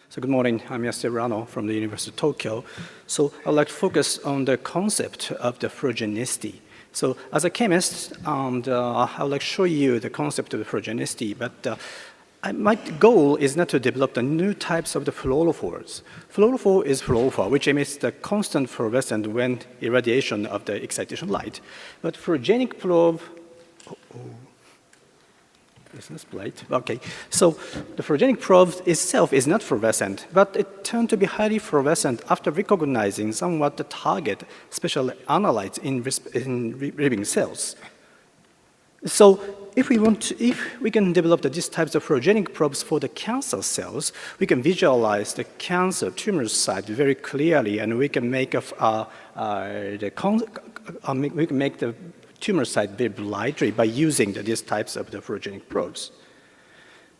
So good morning, I'm Yasuo Rano from the University of Tokyo. So I'd like to focus on the concept of the fluorogenicity. So as a chemist, I would like to show you the concept of the fluorogenicity, but my goal is not to develop the new types of the fluorophores. Fluorophore is fluorophore, which emits the constant fluorescent when irradiation of the excitation light. But fluorogenic probe, business plate. Okay, so the fluorogenic probe itself is not fluorescent, but it turned to be highly fluorescent after recognizing somewhat the target, special analytes in living cells. So if we can develop these types of fluorogenic probes for the cancer cells, we can visualize the cancer tumor site very clearly, and we can make the tumor site very brightly by using these types of the fluorogenic probes.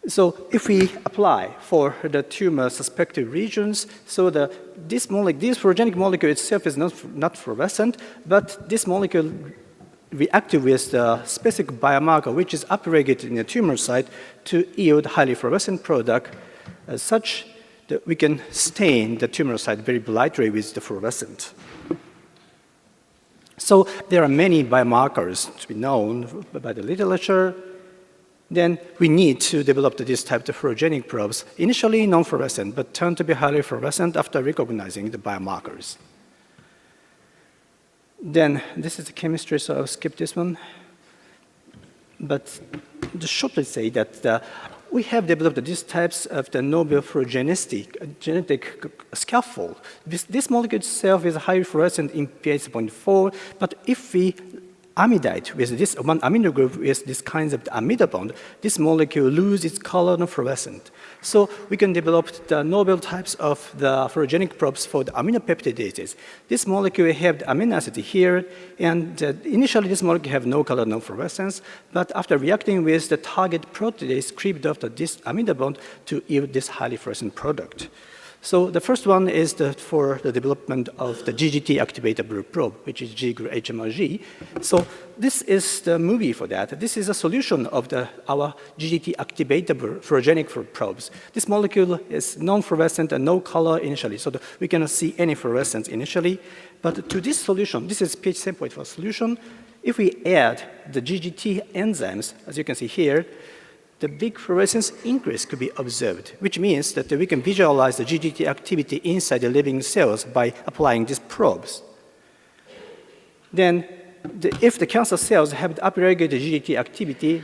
So if we apply for the tumor suspected regions, so this fluorogenic molecule itself is not fluorescent, but this molecule reacted with the specific biomarker which is upregulated in the tumor site to yield highly fluorescent product such that we can stain the tumor site very brightly with the fluorescent. So there are many biomarkers to be known by the literature. Then we need to develop this type of fluorogenic probes, initially non-fluorescent, but turn to be highly fluorescent after recognizing the biomarkers. Then this is the chemistry, so I'll skip this one. But just shortly say that we have developed these types of the novel fluorogenicity genetic scaffold. This molecule itself is highly fluorescent in pH 0.4, but if we amidite with this one amino group with this kind of amida bond, this molecule loses its color and fluorescent. So we can develop the novel types of the fluorogenic probes for the aminopeptidases. This molecule have the amino acid here, and initially this molecule have no color, no fluorescence, but after reacting with the target protease cleaved after this amida bond to yield this highly fluorescent product. So the first one is for the development of the GGT activatable probe, which is GIBLIB HMRG. So this is the movie for that. This is a solution of our GGT activatable fluorogenic probes. This molecule is non-fluorescent and no color initially, so we cannot see any fluorescence initially. But to this solution, this is pH 7.4 solution. If we add the GGT enzymes, as you can see here, the big fluorescence increase could be observed, which means that we can visualize the GGT activity inside the living cells by applying these probes. Then, if the cancer cells have upregulated GGT activity,